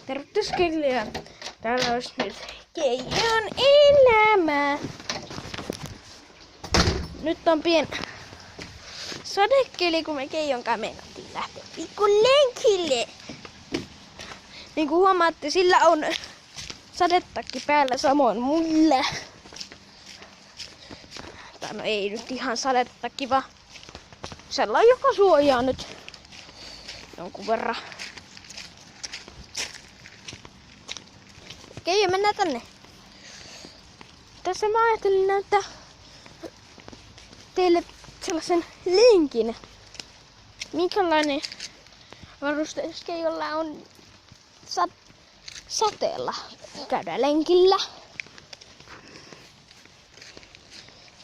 Tervetuloa Keijolle. Täällä olisi nyt Keijon elämä. Nyt on pien sadekeli, kun me Keijon kanssa meinattiin lähteä pikku lenkille. Niin kuin huomaatte, sillä on sadetakki päällä samoin mulle. Tai no ei nyt ihan sadetakki, vaan sellainen, joka suojaa nyt jonkun verran. Keijo, mennään tänne. Tässä mä ajattelin näyttää teille sellaisen lenkin. Minkälainen varusteus Keijolla on sateella käydä lenkillä.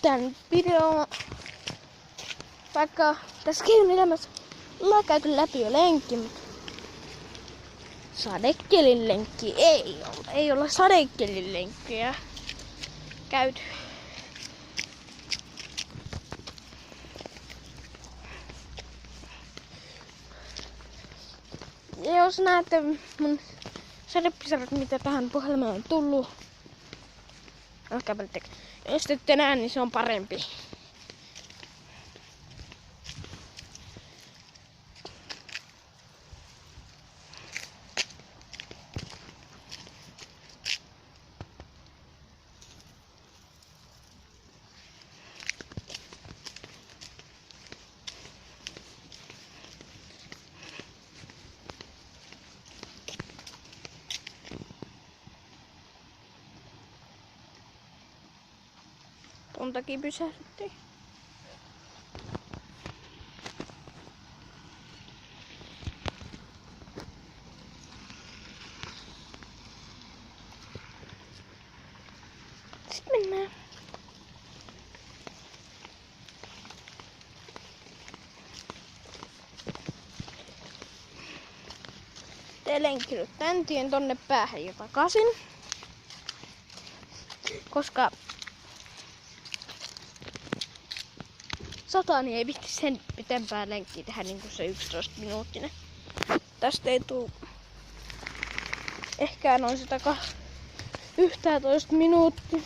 Tän video, vaikka tässä Keijon elämässä ollaan käyty läpi jo lenkki, mutta sadekelin lenkki ei olla sadekelin lenkkiä käyty. Ja jos näette mun sadepisarat, mitä tähän puhelimeen on tullut, jos ette näe, niin se on parempi. Ton takia pysähdyttiin. Sitten mennään. Tee lenkki nyt tän tien tonne päähän ja takaisin. Koska Satani ei vitti sen pitempää lenkkiä tehdä niin kuin se 11 minuuttinen. Tästä ei tuu ehkä noin sitä 11 minuuttia.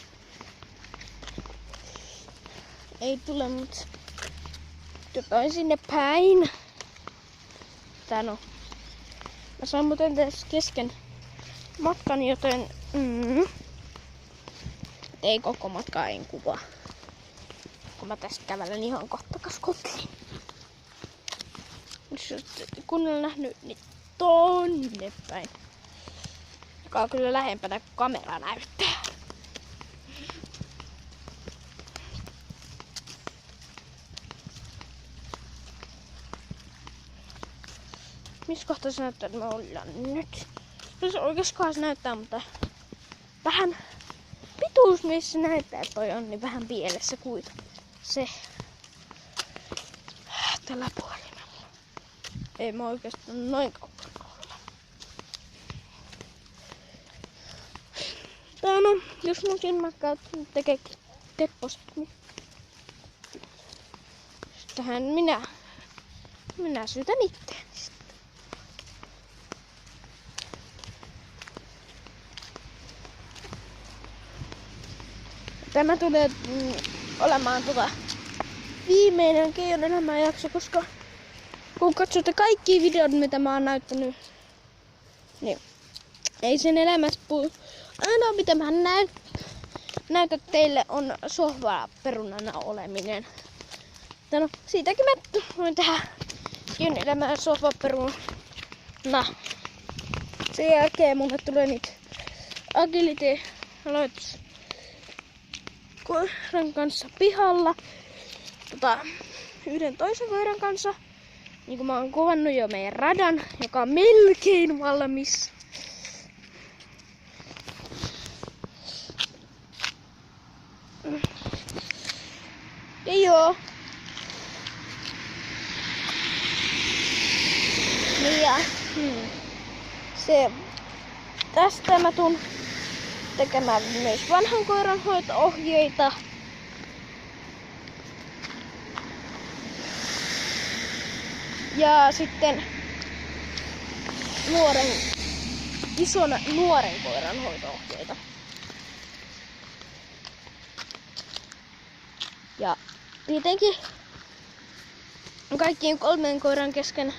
Ei tule, mutta jotain sinne päin. Tän on. Mä saan muuten tässä kesken matkan, joten ei koko matkaa en kuvaa. Kun mä tästä kävelen ihan kohtakas kotiin. Kun olen nähnyt, niin tonne päin. Joka on kyllä lähempänä kuin kamera näyttää. Missä kohtaa se näyttää, että me ollaan nyt? Se oikeastaan se näyttää, mutta vähän pituus, missä näyttää, että toi on, niin vähän pielessä kuitu. Se tällä puhelimella. Ei mä oikeastaan noin kaukana olla. Tää on, jos mun silmät tekee tepposet, niin tähän minä syytän itteeni. Tämä tulee olemaan viimeinen Keijon elämän jakso, koska kun katsotte kaikki videot, mitä mä oon näyttänyt, niin ei sen elämästä puhu. Ainoa mitä mä näytän teille on sohvaperunana oleminen. No, siitäkin mä voin tehdä Keijon elämää sohvaperuna. Sen jälkeen mulle tulee niitä agility-aloitus koiran kanssa pihalla. Yhden toisen koiran kanssa. Niin kuin mä oon kuvannut jo meidän radan, joka on melkein valmis. Joo. Niin ja se tästä mä tuun tekemään myös vanhan koiran hoito-ohjeita. Ja sitten nuoren ison nuoren koiran hoito-ohjeita. Ja tietenkin kaikkien 3 koiran kesken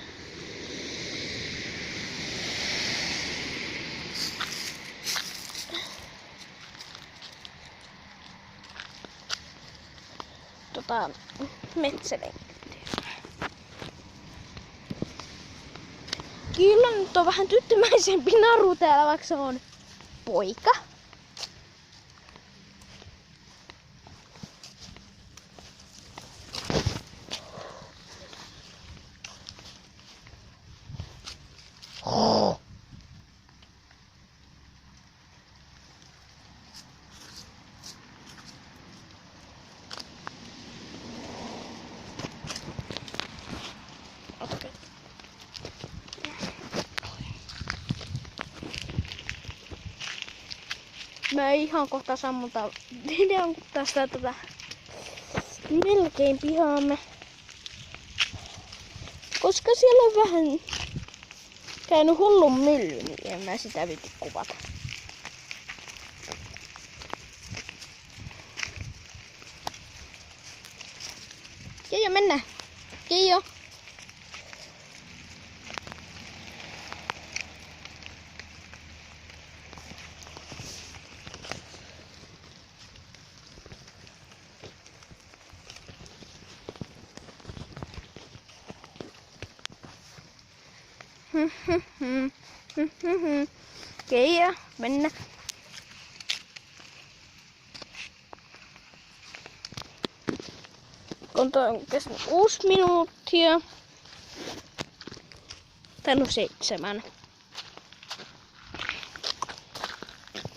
metsälenkkiä. Kyllä nyt on vähän tyttömäisempi naru täällä, vaikka se on poika. Mä ihan kohta sammutan videon tästä melkein pihaamme. Koska siellä on vähän käynyt hullun mylly, niin en mä sitä viitti kuvata. Keijo, mennään! Keijo! Keijo, mennä. On kestänyt 6 minuuttia. Tai no 7.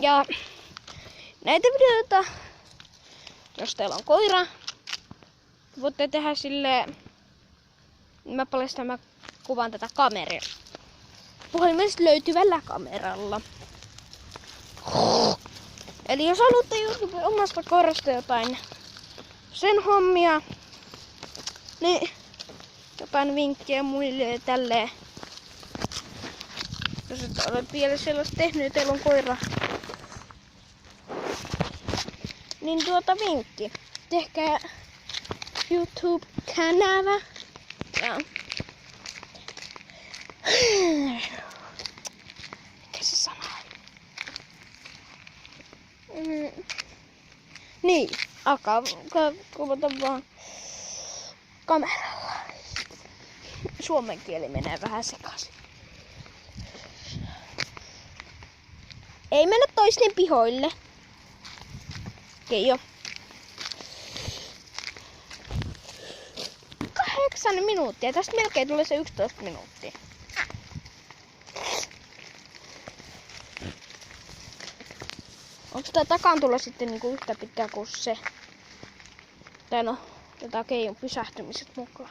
Ja näitä videoita, jos teillä on koira, voitte tehdä silleen, mä paljastan, mä kuvaan tätä kameraa. Puhelimesta löytyvällä kameralla. Eli jos haluatte YouTube omasta koirasta jotain sen hommia, niin jotain vinkkiä muille tälleen. Jos et ole vielä sellaista tehnyt ja teillä on koira, niin vinkki. Tehkää YouTube-kanava. Ja mikä se sana on? Niin, alkaa kuvata vaan kameralla. Suomen kieli menee vähän sekaisin. Ei mennä toisten pihoille. Keijo. 8 minuuttia. Tästä melkein tulee se 11 minuuttia. Onko tää takantulo sitten niinku yhtä pitkä kuin se? Tai no, jotain Keijon pysähtymiset mukaan.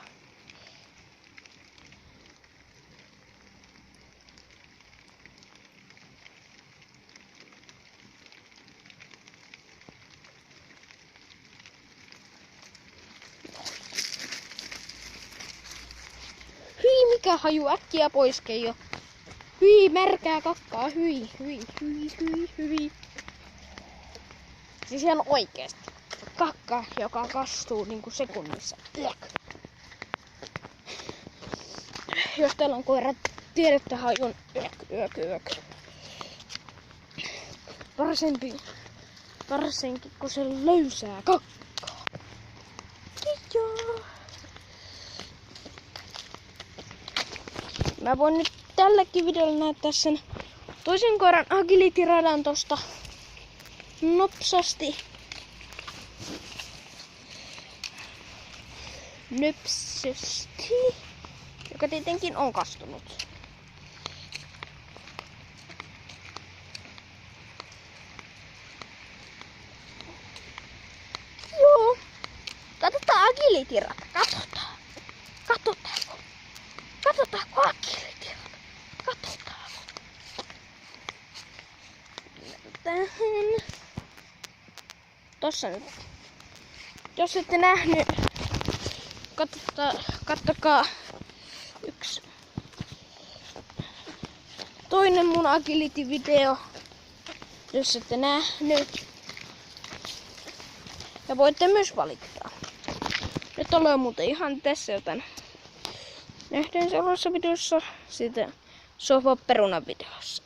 Hyi, mikä haju, äkkiä pois Keijo. Hyi, märkää kakkaa, hyi. Siis ihan oikeesti. Kakka, joka kastuu niinku sekunnissa. Jos teillä on koira, tiedätte hajun. Varsinkin kun se löysää kakkaa. Joo. Mä voin nyt tälläkin videolla näyttää sen toisen koiran agility-radan tosta nopsasti. Nöpsösti. Joka tietenkin on kastunut. Joo. Katsotaan agility-rata. Katsotaanko agility-rata. Katsotaanko. Tähän. Tossa nyt. Jos ette nähnyt, kattokaa toinen mun agility-video, jos ette nähnyt. Ja voitte myös valittaa. Nyt ollaan muuten ihan tässä, joten nähdään seuraavassa videossa sitten sohva perunan videossa.